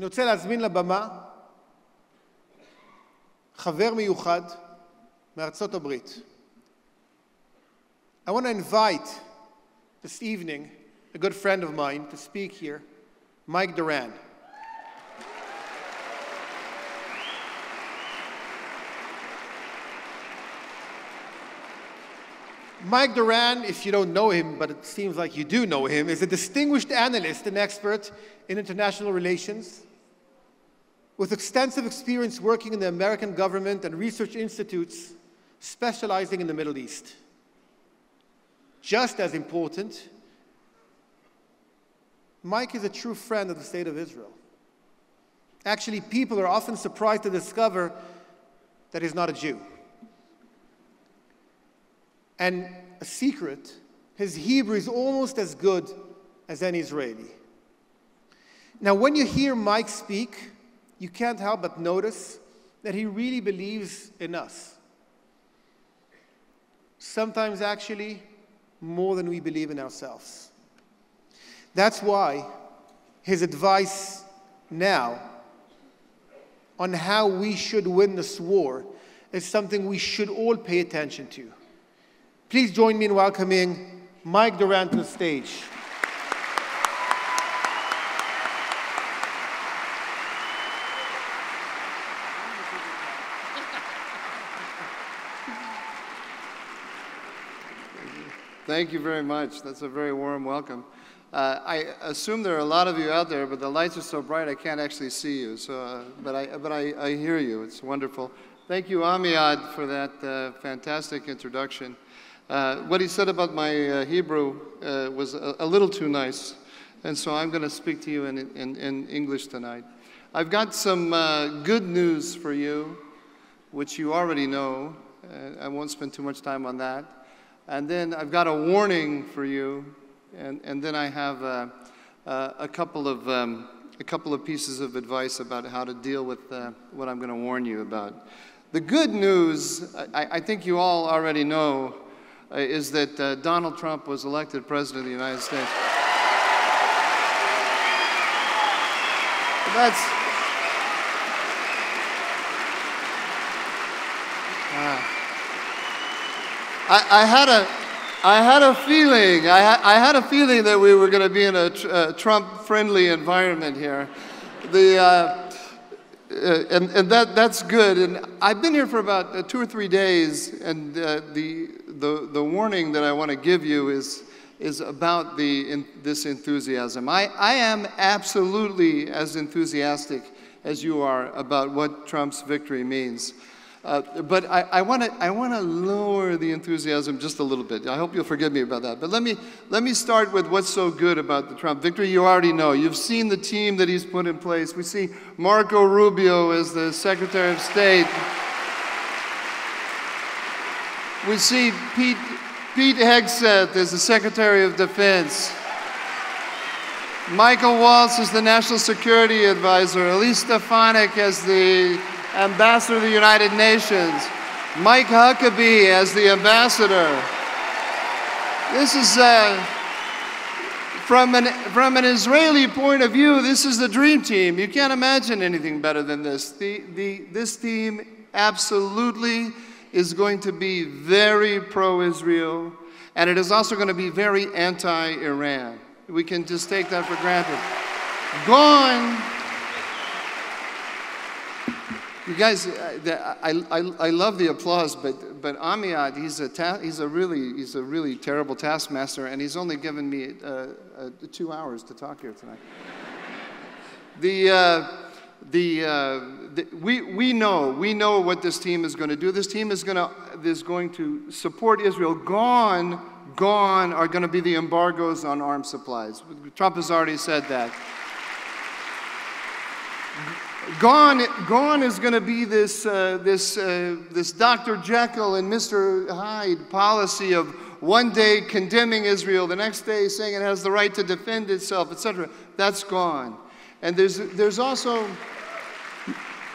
אני רוצה להזמין לבמה חבר מיוחד מארצות הברית. I want to invite this evening a good friend of mine to speak here, Mike Doran. Mike Doran, if you don't know him, but it seems like you do know him, is a distinguished analyst and expert in international relations with extensive experience working in the American government and research institutes specializing in the Middle East. Just as important, Mike is a true friend of the State of Israel. Actually, people are often surprised to discover that he's not a Jew. And a secret, his Hebrew is almost as good as any Israeli. Now, when you hear Mike speak, you can't help but notice that he really believes in us. Sometimes, actually, more than we believe in ourselves. That's why his advice now on how we should win this war is something we should all pay attention to. Please join me in welcoming Mike Doran to the stage. Thank you very much. That's a very warm welcome. I assume there are a lot of you out there, but the lights are so bright I can't actually see you. So, but I hear you. It's wonderful. Thank you, Amiad, for that fantastic introduction. What he said about my Hebrew was a little too nice, and so I'm going to speak to you in English tonight. I've got some good news for you, which you already know. I won't spend too much time on that. And then I've got a warning for you, and then I have a couple of pieces of advice about how to deal with what I'm going to warn you about. The good news, I think you all already know, is that Donald Trump was elected President of the United States. I had a feeling that we were going to be in a Trump-friendly environment here. And that's good. And I've been here for about 2 or 3 days, and the warning that I want to give you is about this enthusiasm. I am absolutely as enthusiastic as you are about what Trump's victory means. But I want to lower the enthusiasm just a little bit. I hope you'll forgive me about that. But let me start with what's so good about the Trump victory. You already know. You've seen the team that he's put in place. We see Marco Rubio as the Secretary of State. We see Pete Hegseth as the Secretary of Defense. Michael Waltz as the National Security Advisor. Elise Stefanik as the Ambassador of the United Nations. Mike Huckabee as the Ambassador. This is, from an Israeli point of view, this is the dream team. You can't imagine anything better than this. This team absolutely is going to be very pro-Israel, and it is also going to be very anti-Iran. We can just take that for granted. Gone. You guys, I love the applause, but Amiad, he's a really terrible taskmaster, and he's only given me 2 hours to talk here tonight. We know what this team is going to do. This team is going to support Israel. Gone are going to be the embargoes on arms supplies. Trump has already said that. Gone is going to be this Dr. Jekyll and Mr. Hyde policy of one day condemning Israel, the next day saying it has the right to defend itself, etc. That's gone. And there's also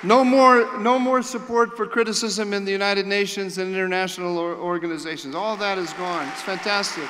no more support for criticism in the United Nations and international organizations. All that is gone. It's fantastic.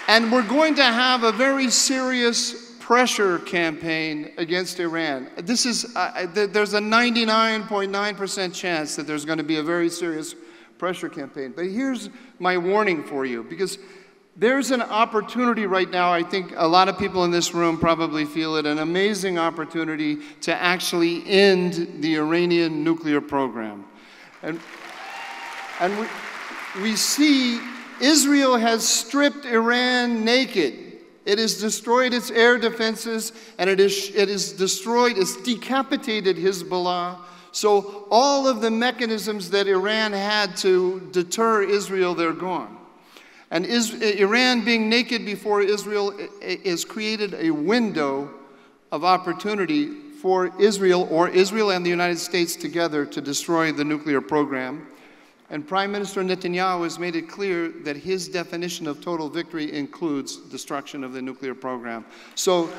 And we're going to have a very serious pressure campaign against Iran. This is, there's a 99.9% chance that there's going to be a very serious pressure campaign. But here's my warning for you, because there's an opportunity right now, I think a lot of people in this room probably feel it, an amazing opportunity to actually end the Iranian nuclear program. And we see Israel has stripped Iran naked. It has destroyed its air defenses, and it is destroyed, it's decapitated Hezbollah. So all of the mechanisms that Iran had to deter Israel, they're gone. And Iran being naked before Israel has created a window of opportunity for Israel, or Israel and the United States together, to destroy the nuclear program. And Prime Minister Netanyahu has made it clear that his definition of total victory includes destruction of the nuclear program. So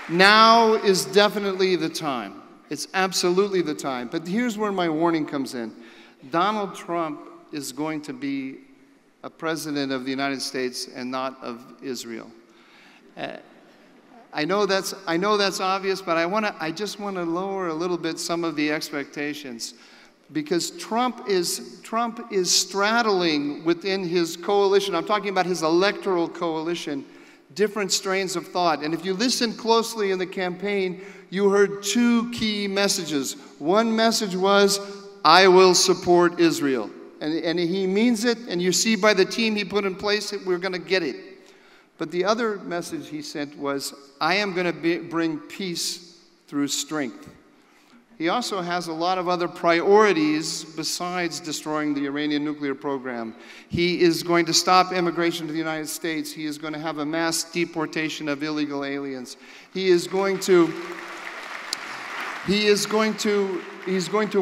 now is definitely the time. It's absolutely the time. But here's where my warning comes in. Donald Trump is going to be a president of the United States and not of Israel. I know that's obvious, but I just want to lower a little bit some of the expectations, because Trump is straddling within his coalition. I'm talking about his electoral coalition, different strains of thought. And if you listen closely in the campaign, you heard two key messages. One message was, I will support Israel. And he means it, and you see by the team he put in place that we're going to get it. But the other message he sent was, I am going to bring peace through strength. He also has a lot of other priorities besides destroying the Iranian nuclear program. He is going to stop immigration to the United States. He is going to have a mass deportation of illegal aliens. He's going to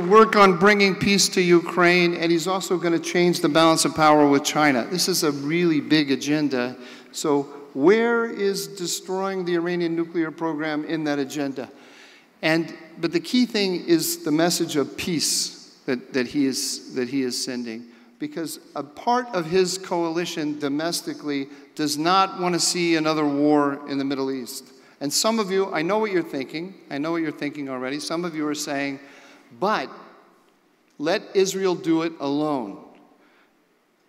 work on bringing peace to Ukraine, and he's also going to change the balance of power with China. This is a really big agenda. So where is destroying the Iranian nuclear program in that agenda? But the key thing is the message of peace that he is sending, because a part of his coalition domestically does not want to see another war in the Middle East. And some of you, I know what you're thinking. I know what you're thinking already. Some of you are saying, but let Israel do it alone.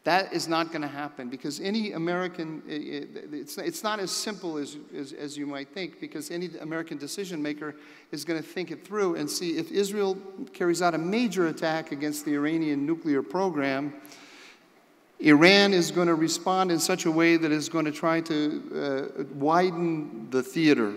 That is not going to happen, because any American, it's not as simple as you might think, because any American decision maker is going to think it through and see if Israel carries out a major attack against the Iranian nuclear program, Iran is going to respond in such a way that is going to try to widen the theater,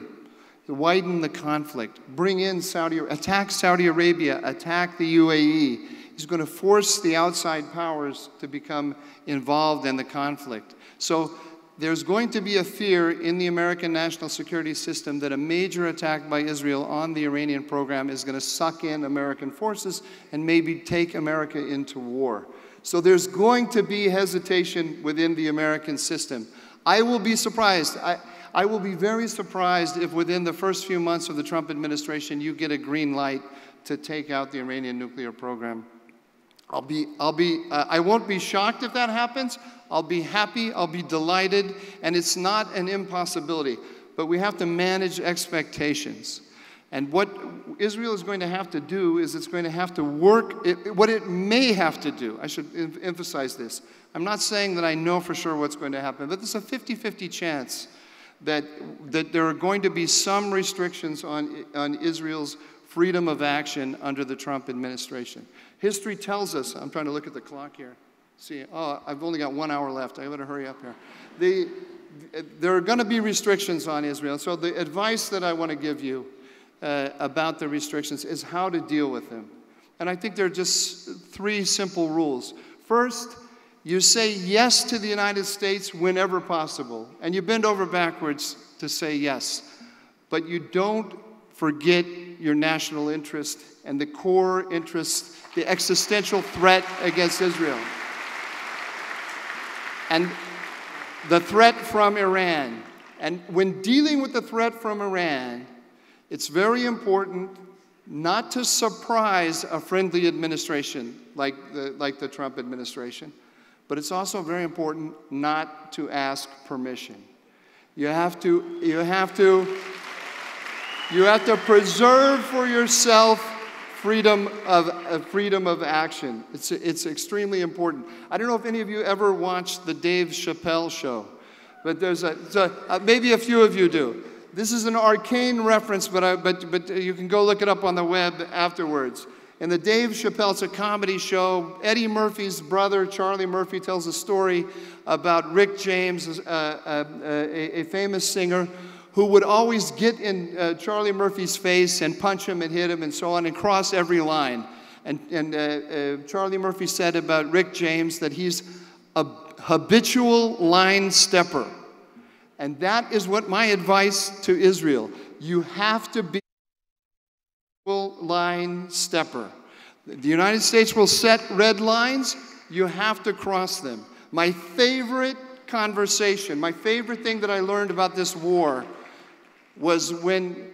widen the conflict, bring in attack Saudi Arabia, attack the UAE. He's going to force the outside powers to become involved in the conflict. So there's going to be a fear in the American national security system that a major attack by Israel on the Iranian program is going to suck in American forces and maybe take America into war. So there's going to be hesitation within the American system. I will be surprised. I will be very surprised if within the first few months of the Trump administration you get a green light to take out the Iranian nuclear program. I won't be shocked if that happens. I'll be happy, I'll be delighted, and it's not an impossibility. But we have to manage expectations. And what Israel is going to have to do is it's going to have to work, what it may have to do, I should emphasize this. I'm not saying that I know for sure what's going to happen, but there's a 50-50 chance that there are going to be some restrictions on Israel's freedom of action under the Trump administration. History tells us, I'm trying to look at the clock here. See, I've only got 1 hour left. I better hurry up here. There are going to be restrictions on Israel. So the advice that I want to give you about the restrictions is how to deal with them. And I think there are just 3 simple rules. First, you say yes to the United States whenever possible. And you bend over backwards to say yes. But you don't forget your national interest and the core interest, the existential threat against Israel. And the threat from Iran. And when dealing with the threat from Iran, it's very important not to surprise a friendly administration like the Trump administration, but it's also very important not to ask permission. You have to preserve for yourself freedom of action. It's extremely important. I don't know if any of you ever watched the Dave Chappelle show, but maybe a few of you do. This is an arcane reference, but you can go look it up on the web afterwards. In the Dave Chappelle, it's a comedy show. Eddie Murphy's brother, Charlie Murphy, tells a story about Rick James, a famous singer, who would always get in Charlie Murphy's face and punch him and hit him and so on and cross every line. And Charlie Murphy said about Rick James that he's a habitual line stepper. And that is what my advice to Israel. You have to be a line stepper. The United States will set red lines. You have to cross them. My favorite conversation, my favorite thing that I learned about this war was when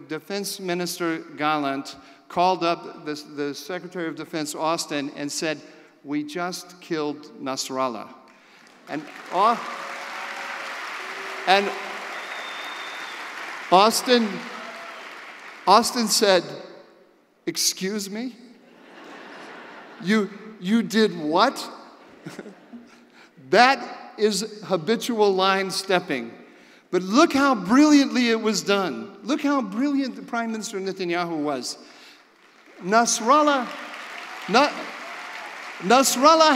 Defense Minister Gallant called up the Secretary of Defense Austin and said, "We just killed Nasrallah." And Austin said, "Excuse me? You did what?" That is habitual line stepping. But look how brilliantly it was done. Look how brilliant the Prime Minister Netanyahu was. Nasrallah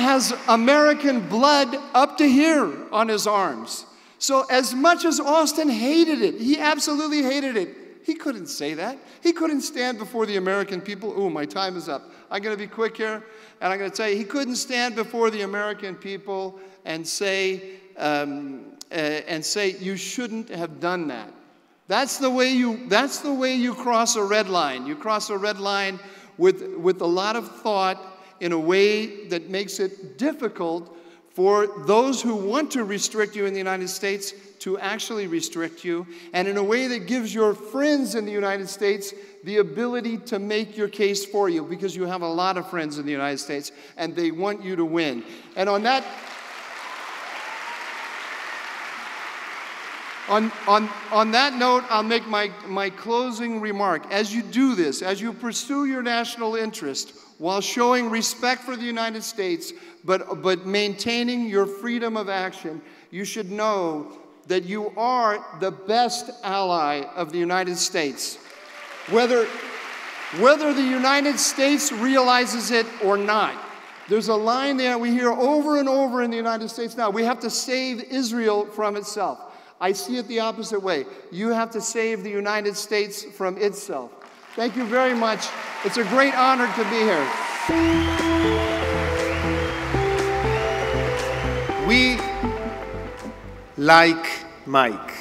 has American blood up to here on his arms. So as much as Austin hated it, he absolutely hated it, he couldn't say that. He couldn't stand before the American people. Ooh, my time is up. I'm going to be quick here, and I'm going to tell you, he couldn't stand before the American people and say, you shouldn't have done that. That's the way you cross a red line. You cross a red line with a lot of thought in a way that makes it difficult for those who want to restrict you in the United States to actually restrict you, and in a way that gives your friends in the United States the ability to make your case for you, because you have a lot of friends in the United States and they want you to win. And on that note, I'll make my closing remark. As you do this, as you pursue your national interest while showing respect for the United States, but maintaining your freedom of action, you should know that you are the best ally of the United States. Whether the United States realizes it or not. There's a line there we hear over and over in the United States now. We have to save Israel from itself. I see it the opposite way. You have to save the United States from itself. Thank you very much. It's a great honor to be here. We like Mike.